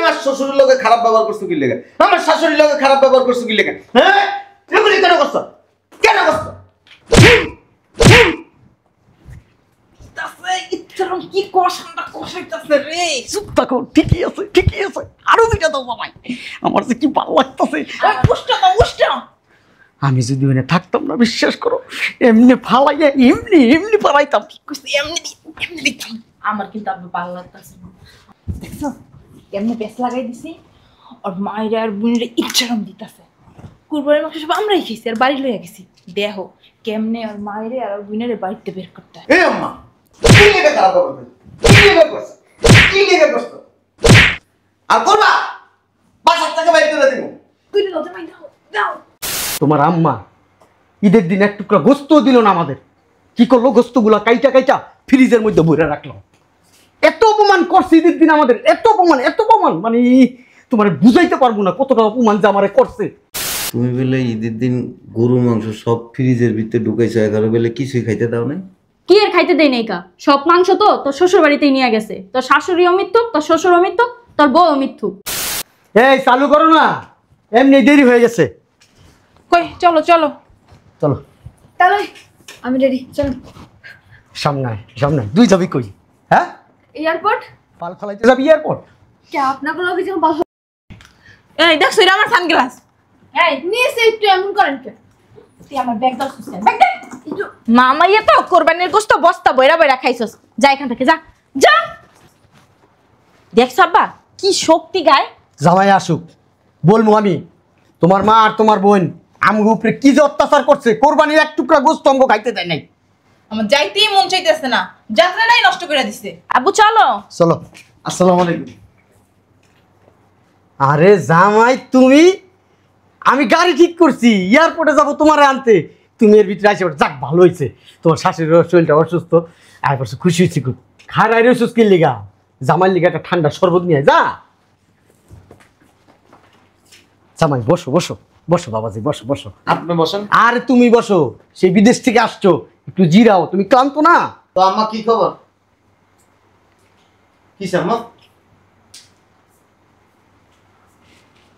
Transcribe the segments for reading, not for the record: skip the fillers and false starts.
আমার শ্বশুরের লোকে খারাপ ব্যবহার করছো কি লেগে? আমার শাশুড়ির লোকে খারাপ ব্যবহার করছো কি লেগে? হ্যাঁ, এগুলি কেন করছো? কেন করছো? কি কষানটা কষাইতেছে রে। চুপ থাকো, ঠিকই আছে ঠিকই আছে, আরো দুইটা দাও জামাই, আমার যে কি ভালো লাগতেছে। আমি যদি ওখানে থাকতাম না, বিশ্বাস করো, এমনি ফালাইয়া এমনি এমনি পালাইতাম। এমনি দিতাম। আমার কিন্তু আবার ভালো লাগতেছে না। দেখছো কেমনে পেঁচ লাগাই দিছি, ওর মায়ের আর বোনের ইচ্ছারাম দিতেছে। কুরবানির মাংস সব আমরাই খেয়েছি আর বাড়ি লইয়া গেছি। দেহ কেমনে ওর মায়ের আর বোনের বাড়িতে বের করতে হয়। আম্মা কি লেগে খারাপ ব্যবহার করছো? কি লেগে করছো? কি লেগে করছো? আর করবা বাসা থেকে বাইরে করে দিব। তুই দাও জামাই, দাও দাও। তোমার আম্মা ঈদের দিন এক টুকরা গোস্ত দিল না আমাদের, কি করলো? গোস্তগুলা কাইটা কাইটা ফ্রিজের মধ্যে ভরে রাখলো। এত অপমান করছে ঈদের দিন আমাদের, এত অপমান মানে তোমার বুঝাইতে পারবো না কতটা অপমান যে আমারে করছে। তুমি বলে ঈদের দিন গরুর মাংস সব ফ্রিজের ভিতরে ঢুকাইছো, 11 বেলে কিছুই খাইতে দাও না? কি আর খাইতে দেই নাই কা? সব মাংস তো তোর শ্বশুর বাড়িতেই নিয়ে গেছে। তোর শাশুড়ি অমিত্য, তোর শ্বশুর অমিত্য, তোর বউ অমিত্য। এই চালু করো না, এমনি দেরি হয়ে গেছে। কই চলো চলো চলো তাহলে আমি রেডি, চলো। সামনে দুই যাবি কই? হ্যাঁ, এয়ারপোর্ট। পাল ফালাইতে যাবি এয়ারপোর্ট? কে আপনার কোনো অভিযোগ ভালো? এই দেখছো এটা আমার সানগ্লাস। এই নিচে একটু এমন করেন কে? তুই আমার ব্যাগ দাও, সুস্কার ব্যাগ দে। একটু মামাইয়া তো কোরবানির গোশত বস্তা বইরা বইরা খাইছস। যা এখান থেকে যা যা। দেখছ আব্বা কি শক্তি গায়। জামাই আসুক বলবো আমি, তোমার মা আর তোমার বোন আমার উপরে কি যে অত্যাচার করছে, কোরবানির এক টুকরা গোস্ত অঙ্গ খাইতে দেয় নাই। আমার যাইতেই মন চাইতেছে না, যাত্রাটাই নষ্ট করে দিছে। আব্বু চলো চলো। আসসালামু আলাইকুম। আরে জামাই তুমি, আমি গাড়ি ঠিক করছি, এয়ারপোর্টে যাবো তোমার আনতে, তুমি এর ভিতরে আসে। যাক ভালো হয়েছে, তোমার শাশুড়ির শরীরটা অসুস্থ, আর পাশে খুশি হয়েছি খুব। খারাই অসুস্থ কি লিগা? জামাই লিগা একটা ঠান্ডা শরবত নিয়ে যা। জামাই বসো বসো বসো বাবাজি, বসো বসো। আপনি বসেন। আর তুমি বসো, সেই বিদেশ থেকে আসছো, একটু জিরাও, তুমি ক্লান্ত না? তো আম্মা কি খবর? কি আম্মা,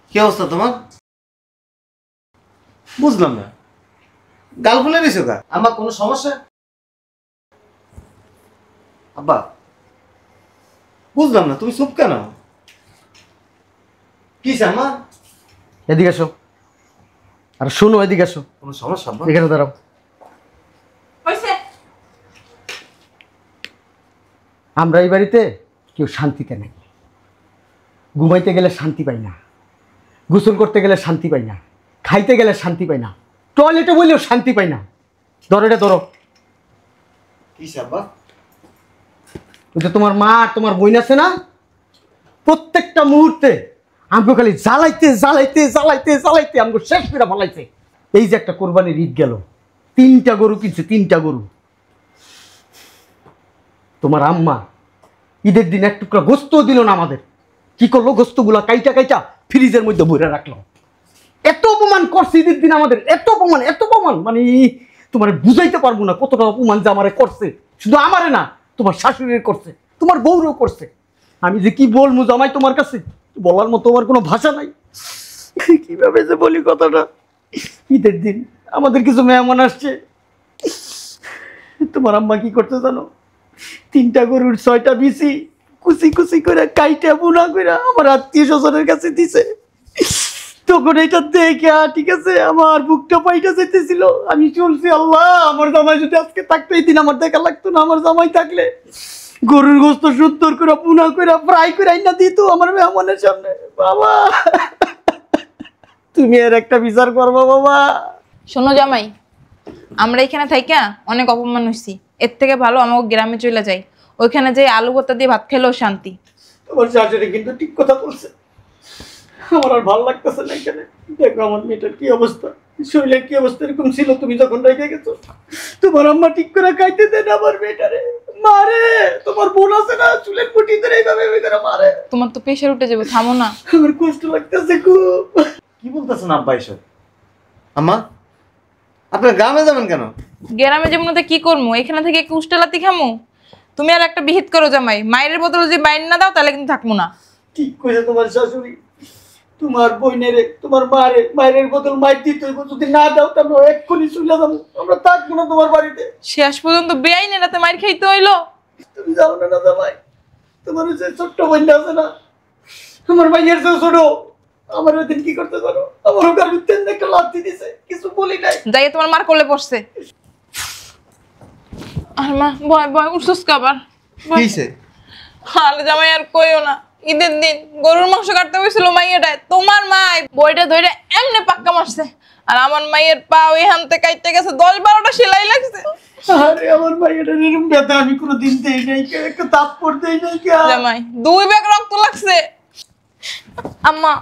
কি অবস্থা তোমার? বুঝলাম না, গাল ফুলে দিছো কা? আম্মা কোনো সমস্যা? আব্বা বুঝলাম না, তুমি চুপ কেন? কি আম্মা? এদিকে আসো, আর শোনো এদিকে আসো। কোনো সমস্যা আব্বা? এখানে দাঁড়াও। হইছে। আমরা এই বাড়িতে কেউ শান্তিতে নেই। ঘুমাইতে গেলে শান্তি পাই না, গোসল করতে গেলে শান্তি পাই না, খাইতে গেলে শান্তি পাই না, টয়লেটে বললেও শান্তি পাই না। ধরো এটা ধরো। কি আব্বা? ওই যে তোমার মা আর তোমার বোন আছে না, প্রত্যেকটা মুহূর্তে আমাকে খালি জ্বালাইতে জ্বালাইতে জ্বালাইতে জ্বালাইতে আমাকে শেষ করে ফেলাইছে। এই যে একটা কোরবানির ঈদ গেল, 3টা গরু কিনছে, 3টা গরু। তোমার আম্মা ঈদের দিন এক টুকরা গোস্ত দিল না আমাদের, কি করলো? গোস্তগুলা কাইটা কাইটা ফ্রিজের মধ্যে ভরে রাখলো। এত অপমান করছে ঈদের দিন আমাদের, এত অপমান মানে তোমার বুঝাইতে পারবো না কতটা অপমান যে আমারে করছে। শুধু আমারে না, তোমার শাশুড়ির করছে, তোমার বউরও করছে। আমি যে কি বলবো জামাই তোমার কাছে, বলার মতো আমার কোনো ভাষা নাই। কিভাবে যে বলি কথাটা। ঈদের দিন আমাদের কিছু মেহমান আসছে, তোমার আম্মা কি করতে জানো? 3টা গরুর 6টা বিচি কুচি কুচি করে কাইটা বুনা করে আমার আত্মীয় স্বজনের কাছে দিছে। তখন এটা দেখে ঠিক আছে আমার বুকটা পাইটা যেতেছিল। আমি চলছি, আল্লাহ আমার জামাই যদি আজকে থাকতো, এই দিন আমার দেখা লাগতো না। আমার জামাই থাকলে গরুর গোস্ত সুন্দর করে বুনা করে ফ্রাই করে আইনা দিত আমার মেহমানের সামনে। বাবা তুমি এর একটা বিচার করবো বাবা। শোনো জামাই, আমরা এখানে থাইকা অনেক অপমান হইছি, এর থেকে ভালো আমাকে গ্রামে চলে যাই, ওইখানে যাই আলু ভর্তা দিয়ে ভাত খেলেও শান্তি। তোমার শাশুড়ি কিন্তু ঠিক কথা বলছে, আমার আর ভালো লাগতেছে না এখানে। দেখো আমার মেয়েটার কি অবস্থা, শরীরের কি অবস্থা এরকম ছিল তুমি যখন রেখে গেছো। তোমার আম্মা ঠিক করে খাইতে দেন আমার মেয়েটারে, মারে। তোমার বোন আছে না, চুলের মুঠি ধরে এইভাবে মারে। তোমার তো প্রেশার উঠে যাবে, থামো না। আমার কষ্ট লাগতেছে খুব। কি বলতেছেন আব্বা এসব? আম্মা আপনার গ্রামে যাবেন কেন? গ্রামে যেমন কি করবো, এখানে থেকে কুষ্টালাতি খামো? তুমি আর একটা বিহিত করো জামাই, মায়ের বদলে যদি বাইন না দাও তাহলে কিন্তু থাকবো না। ঠিক কইছে তোমার শাশুড়ি। তোমার বোনেরে তোমার মায়ের বদল মাইর দিতে হইব, যদি না দাও তো আমরা এক্ষুনি চলে যাবো, আমরা থাকবো না তোমার বাড়িতে। শেষ পর্যন্ত বেআইনের রাতে মার খাইতে হইলো। তুমি যাও না না জামাই, তোমার যে ছোট্ট বোনটা আছে না, আমার ভাইয়ের চেয়ে ছোট, আমার ওই দিন কি করতে পারো, আমার ওখানে তেল একটা লাথি দিছে, কিছু বলি নাই। যাই তোমার মার কোলে পড়ছে। আর মা ভয় ভয় উঠছস কাবার কিছে আরে জামাই আর কইও না, ঈদের দিন গরুর মাংস কাটতে হয়েছিল মাইয়াটায়, তোমার মাই বইটা ধরে এমনি পাক্কা মারছে, আর আমার মাইয়ের পা ওই হানতে কাটতে গেছে 10-12টা সেলাই লাগছে। আরে আমার ভাইয়ের এরকম ব্যথা আমি কোনোদিন দেই নাই, একটা থাপ্পড় দেই নাই। জামাই 2 ব্যাগ রক্ত লাগছে। আম্মা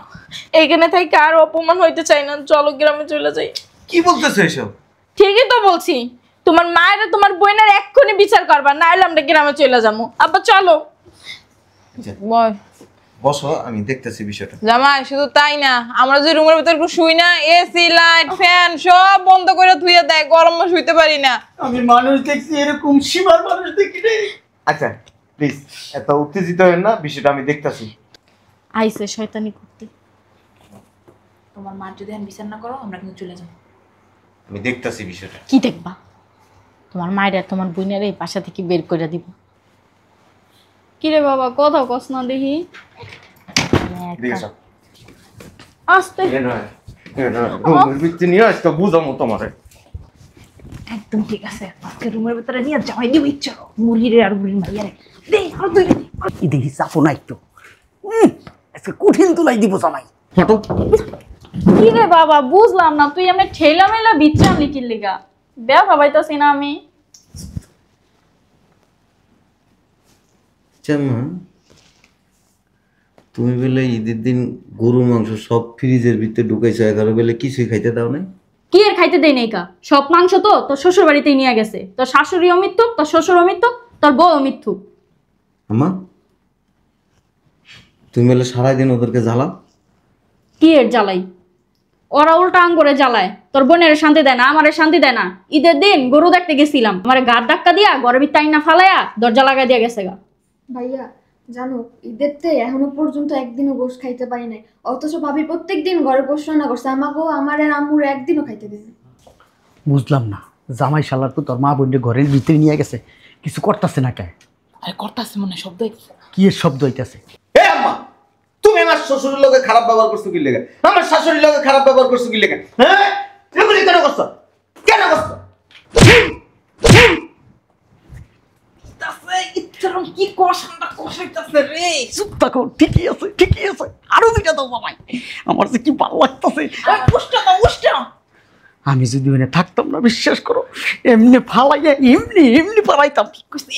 এইখানে থেকে আর অপমান হইতে চাই না, চলো গ্রামে চলে যাই। কি বলতেছ এসব? ঠিকই তো বলছি, তোমার মায়ের তোমার বোনের এক্ষুনি বিচার করবা, না হলে আমরা গ্রামে চলে যাবো। আব্বা চলো। বয় বসো, আমি দেখতেছি বিষয়টা। জামাই শুধু তাই না, আমরা যে রুমের ভিতর একটু শুই না, এসি লাইট ফ্যান সব বন্ধ করে ধুইয়া দেয়, গরমে শুইতে পারি না। আমি মানুষ দেখছি এরকম, সীমার মানুষ দেখি রে। আচ্ছা প্লিজ এত উত্তেজিত হবেন না, বিষয়টা আমি দেখতেছি। আইসে শয়তানি করতে। তোমার মা যদি আমি বিচার না করো আমরা কিন্তু চলে যাবো। আমি দেখতেছি বিষয়টা। কি দেখবা? তোমার মায়ের আর তোমার বোনের এই বাসা থেকে বের করে দিব। কিরে বাবা, কথা কস না দেখি। দেখেছ আস্তে রুমের ভিতরে নিয়ে আজকে বুঝামো তোমারে। একদম ঠিক আছে, আজকে রুমের ভিতরে নিয়ে জামাই দিব ইচ্ছা মুরগিরে আর মুরগির মাইয়ারে দে আর দুই কি দেখি চাপো না একটু, আজকে কঠিন তুলাই দিব জামাই। ফটো কি রে বাবা, বুঝলাম না, তুই এমনি ঠেলা মেলা বিচ্ছা আনলি কি লিগা? দেখা পাইতাছি না আমি। মা তুমি বলে ঈদের দিন গরুর মাংস সব ফ্রিজের ভিতরে ঢুকাইছো, 11 বেলে কিছুই খাইতে দাও নাই? কি এর খাইতে দেই নাই কা? সব মাংস তো তোর শ্বশুর বাড়িতেই নিয়ে গেছে। তোর শাশুড়ি অমিত্যুক, তোর শ্বশুর অমিত্যুক, তোর বউ অমিত্যুক। আমা তুমি বলে সারাদিন ওদেরকে জ্বালাও? কি এর জ্বালাই? ওরা উল্টা আঙ্গুরে জ্বালায়, তোর বোনের শান্তি দেয় না, আমারে শান্তি দেয় না। ঈদের দিন গরু দেখতে গেছিলাম, আমারে গাড় ধাক্কা দিয়া গরবির টাইনা ফালাইয়া দরজা লাগাই দিয়া গেছে গা। ভাইয়া জানো ঈদেরতে এখনো পর্যন্ত একদিনও গোশ খাইতে পারি নাই, অথচ ভাবি প্রত্যেকদিন ঘরে গোশ রান্না করছে, আমাকেও আমার আর আম্মুর একদিনও খাইতে দেয় না। বুঝলাম না, জামাই শালার তো তোর মা বোনকে ঘরের ভিতরে নিয়ে গেছে, কিছু করতেছে না কে? আরে করতাছে মনে শব্দ হইছে। কি এর শব্দ হইতেছে? হে আম্মা, তুমি আমার শ্বশুরের লগে খারাপ ব্যবহার করছো কি লেগে? আমার শাশুড়ির লগে খারাপ ব্যবহার করছো কি লেগে? হ্যাঁ এগুলি কেন করছো? কেন করছো? কি কষানটা কষাইতাছে রে। চুপ থাকো, ঠিকই আছে ঠিকই আছে, আরো দুইটা দাও জামাই, আমার যে কি ভালো লাগতেছে। আমি যদি ওখানে থাকতাম না, বিশ্বাস করো এমনি ফালাইয়া এমনি পালাইতাম।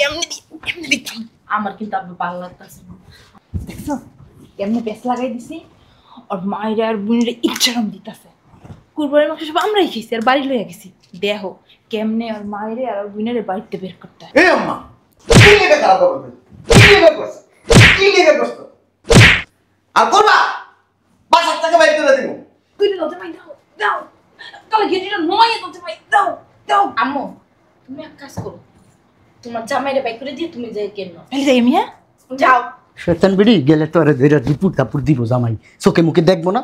এমনি দিতাম। আমার কিন্তু আবার ভালো লাগতাছে না, দেখছো কেমনে বেশ লাগাই দিছি। আর মায়ের আর বোনের ইচ্ছারম দিতাছে, কুরবানির মাংস সব আমরাই খেয়েছি আর বাড়ি লইয়া গেছি। দেহ কেমনে আর মায়ের আর বোনের বাড়িতে বের করতে হয়। হে আম্মা, কি লেগে খারাপ ব্যবহার করছো? কি লেগে করছো? কি লেগে করছো? আর করবা বাসার থেকে বাইরে করে দিব। তুই লতে ভাই দাও দাও, তাহলে গেটিটা নয় লতে ভাই দাও দাও। আম্মু তুমি এক কাজ করো, তোমার জামাইরে বাই করে দিয়ে তুমি যাই কেন ফেলে যাই আমি। হ্যাঁ যাও। শয়তান বিড়ি গেলে তো আরে ধরে রিপুট কাপুর দিব জামাই, চোখে মুখে দেখবো না।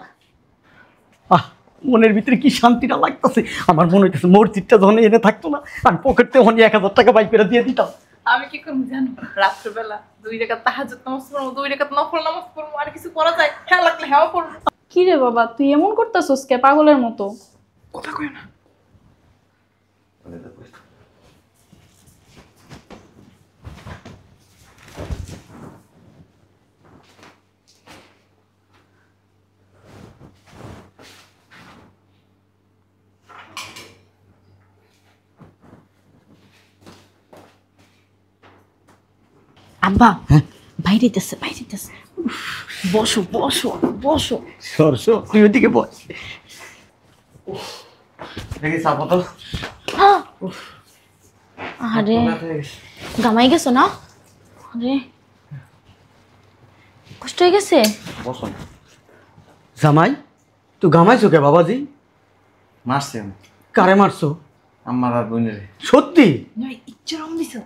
মনের ভিতরে কি শান্তিটা লাগতেছে, আমার মনে হইতেছে মসজিদটা যখন এনে থাকতো না, আমি পকেট থেকে 1000 টাকা বাই করে দিয়ে দিতাম। আমি কি করবো জানো, রাত্রেবেলা 2 রাকাত তাহাজ্জুদ নামাজ পড়বো, 2 রাকাত নফল নামাজ পড়বো, আর কিছু করা যায়? হ্যাঁ লাগলে হ্যাঁ পড়বো। কি রে বাবা, তুই এমন করতেছস কে পাগলের মতো? কথা কই না। আব্বা বাইরে দিতেছে বাইরে দিতেছে, বসো বসো বসো। সরস তুই ওদিকে বস। দেখি চাপো তো। আরে গামাই গেছো না? আরে কষ্ট হয়ে গেছে। বসো। জামাই তুই গামাইছো কে বাবাজি? মারছি আমি। কারে মারছো? আমার আর বোনের সত্যি? নয় ইচ্ছারম দিছো।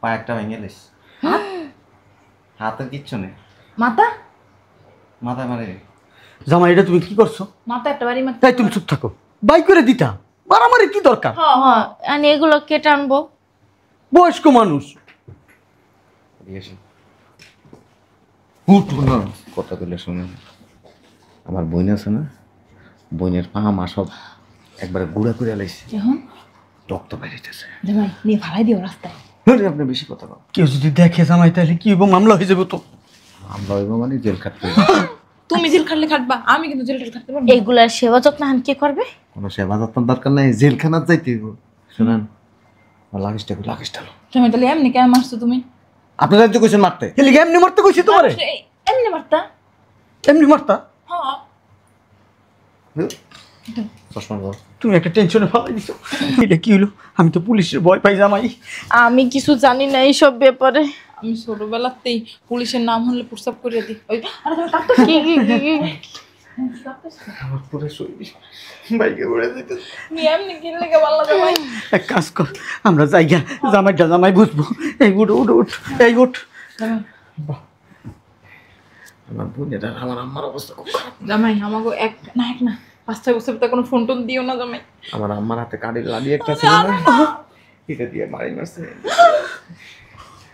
পা একটা ভেঙে লেস। হাতের কিচ্ছু নেই, মাথা মাথায় মারে। জামাই এটা তুমি কি করছো? মাথা একটা বাড়ি মারতে। তাই তুমি চুপ থাকো, বাই করে দিতা, মারামারি কি দরকার? হ্যাঁ হ্যাঁ, আমি এগুলো কেটে আনবো। বয়স্ক মানুষ। উঠো না, কথা তুলে শুনে। আমার বোন আছে না, বোনের পা মা সব একবারে গুঁড়া করে লাইছে, এখন রক্ত বেরিয়েছে। জামাই নিয়ে ফালাই দিও রাস্তায়। আপনি বেশি কথা বল। কেউ যদি দেখে জামাই তাহলে কি হইব? মামলা হয়ে যাবে তো। আমরা হইব মানে জেল খাটতে হইব। তুমি জেল খাটলে খাটবা, আমি কিন্তু জেল খাটতে পারবো। এইগুলার সেবা যত্ন হান কে করবে? কোনো সেবা যত্ন দরকার নাই, জেলখানাত যাইতে হইব। শুনেন, লাগেজটা লো। জামাই তাহলে এমনি কেন মারছো তুমি? আপনারা তো কইছেন মারতে। এলি এমনি মারতে কইছি তোমারে? এমনি মারতা? এমনি মারতা? হ্যাঁ। চশমা দাও। তুমি একটা টেনশনে ফালাই দিছো। এটা কি হলো? আমি তো পুলিশের ভয় পাই জামাই। আমি কিছু জানি না এইসব ব্যাপারে। আমি ছোটবেলাতেই পুলিশের নাম হলে প্রস্তাব করে দিই। ওই আরে তুমি কাটতে কি আমার পুরো শরীর বাইকে উড়ে যাইতে। তুমি এমনি কি লাগে ভালো লাগে ভাই? এক কাজ কর, আমরা যাইগা, জামাই বুঝবো। এই উঠ উঠ উঠ, এই উঠ। আমার বোনের আর আমার আম্মার অবস্থা খুব খারাপ। জামাই আমাকে এক না 5-6 বছর তো কোনো ফোন টোন দিও না জামাই। আমার আম্মার হাতে কাঁড়ির লাঠি একটা ছিল না, এটা দিয়ে মারি মারছে।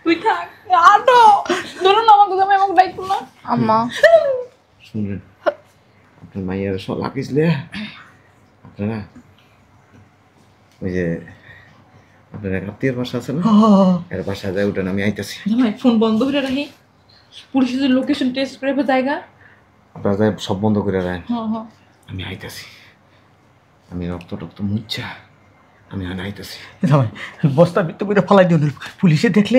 তুই থাক, আটো ধরুন আমাকে জামাই, আমাকে ডাইকো না আম্মা। শুনলেন, আপনার মাইয়ার সব লাকিসলে আপনারা ওই যে আপনার এক আত্মীয়ের বাসা আছে না, এর বাসায় যায়, উঠেন, আমি আইতেছি। জামাই ফোন বন্ধ করে রাখি, পুলিশ যদি লোকেশন টেস্ট করে জায়গা, আপনারা যায় সব বন্ধ করে রাখেন, হ্যাঁ হ্যাঁ আমি আইতেছি। আমি রক্ত মুচ্ছা আমি আইতেছি। জামাই বস্তার ভিতরে করে ফালাই দিও না, পুলিশে দেখলে,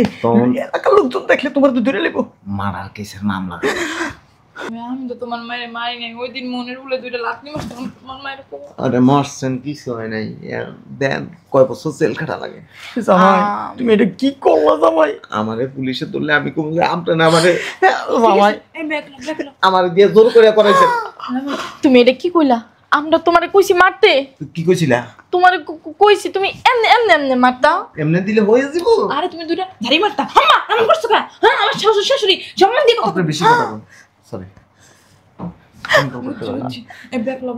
এলাকার লোকজন দেখলে তোমার তো ধরে নেবো। মারার কেসের মামলা। আমি তো তোমার মায়ের মারি নাই, ওই দিন মনের বলে 2টা লাথি মারতাম তোমার মায়ের। আরে মারছেন, কিছু হয় নাই, দেন কয় বছর জেল খাটা লাগে। জামাই তুমি এটা কি করলা জামাই? আমারে পুলিশে ধরলে আমি কম আপনি না আমারে জামাই আমার দিয়ে জোর করে করাইছেন। তুমি এটা কি কইলা? আমরা তোমারে কইছি মারতে? কি কইছিলা? তোমারে কইছি তুমি এমনে এমনে এমনে মারতা? এমনে দিলে হয়ে যাব। আরে তুমি 2টা ঝাড়ি মারতা। আম্মা এমন করছো কেন? হ্যাঁ আমার শ্বশুর শাশুড়ি সম্মান দিয়ে কথা। আপনি বেশি কথা বলেন, সরি। এই ব্যাকলো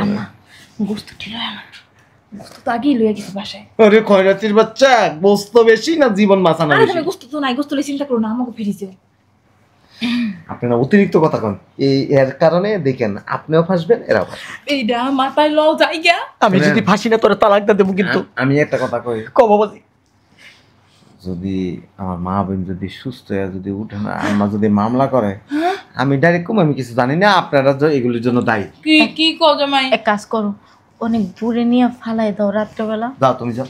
আম্মা গোস্ত ছিল আমার, গোস্ত তো আগেই লইয়া গেছি বাসায়। আরে খয়রাতির বাচ্চা, গোস্ত বেশি না জীবন বাঁচানো আরে বেশি? তুমি গোস্ত তো নাই, গোস্ত লই চিন্তা করো না, আমাকে ফিরিছে। আপনারা অতিরিক্ত কথা কন, এর কারণে দেখেন আপনিও ফাঁসবেন, এরাও ফাঁসবে। এইটা মাথায় লও জায়গা। আমি যদি ফাঁসি না তোরা তালাক দিয়ে দেবো কিন্তু। আমি একটা কথা কই, কবাবাজি যদি আমার মা বোন যদি সুস্থ হয়ে যদি উঠে না, আম্মা যদি মামলা করে, আমি ডাইরেক্ট কম, আমি কিছু জানি না, আপনারা এগুলির জন্য দায়ী। কি কি কও জামাই? এক কাজ করো, অনেক দূরে নিয়ে ফালাই দাও রাত্রেবেলা। যাও তুমি যাও।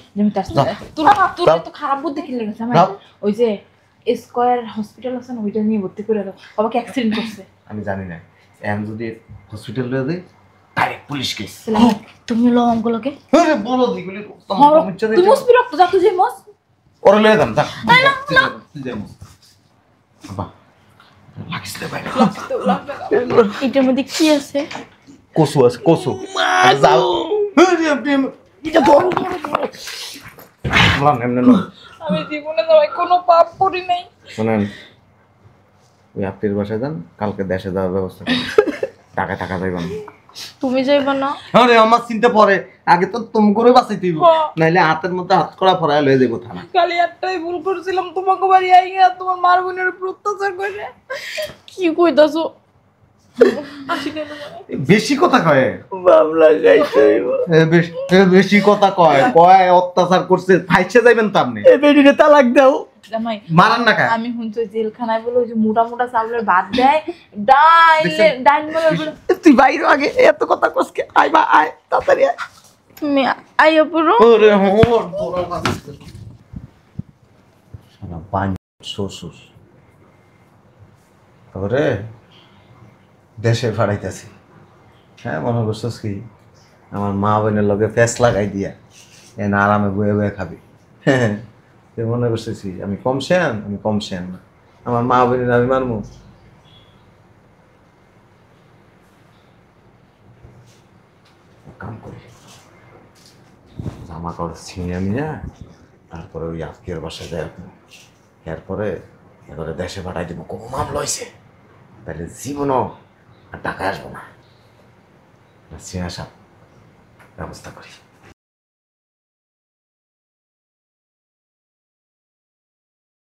তোর তো খারাপ বুদ্ধি খেলে গেছে জামাই। ওই যে স্কয়ার হসপিটাল আছে না, ওইটা নিয়ে ভর্তি করে দাও, বাবাকে অ্যাক্সিডেন্ট করছে। আমি জানি না, এখন যদি হসপিটাল লয়ে যাই ডাইরেক্ট পুলিশ কেস। তুমি লো আমগুলোকে, আরে বলো দিগুলি তুমি মুসবি রক্ত যা, তুই যে মস ওরে লয়ে যান, যা তুই যাই মস। বাবা লাগিস দে ভাই, এটার মধ্যে কি আছে? কসু আছে, কসু। যাও আরে আপনি এটা ধরো বললাম এমন না। আমি জীবনে জামাই কোনো পাপ করি নাই। শুনেন, ওই আত্মীয়ের বাসায় যান, কালকে দেশে যাওয়ার ব্যবস্থা করুন, টাকা যাইবেন। তুমি যাইবা না? আরে আমার চিন্তা পরে, আগে তো তুমি করে বাঁচাইতে হইব, নাইলে হাতের মধ্যে হাত করা ফরায় লয়ে যাইব থানা। খালি একটাই ভুল করছিলাম, তোমাকে বাড়ি আইয়া তোমার মার বোনের উপর অত্যাচার করে। কি কইতাছো? বেশি কথা কয়, মামলা গাইতে হইব। বেশি কথা কয়, অত্যাচার করছে, ফাইসে যাইবেন তো আপনি। এই বেডিরে তালাক দাও। জামাই মারান না খায়। আমি শুনছি জেলখানায় বলে ওই যে মোটা চাউলের ভাত দেয়, ডাইন বলে। তুই বাইরে আগে এত কথা কসকে, আয় বা আয় তাড়াতাড়ি আয়। তুমি আইয়া পুরো ওরে হোর তোরা বাস শালা বান শ্বশুর ওরে দেশে ফাড়াইতাছি। হ্যাঁ মনে করছস কি আমার মা বোনের লগে ফেস লাগাই দিয়া এন আরামে বয়ে বয়ে খাবি? হ্যাঁ তুই মনে করছিস আমি কম শেয়ান? আমি কম শেয়ান না, আমার মা বোনের আমি মানবো? কাম করি, জামা কাপড় ছিঁড়ে আমি না, তারপরে ওই আত্মীয়র বাসায় যাই, এরপরে এবারে দেশে পাঠাই দিব, কোনো মামলা হয়েছে তাহলে জীবনও আর টাকা আসবো না। সে আসা ব্যবস্থা করি।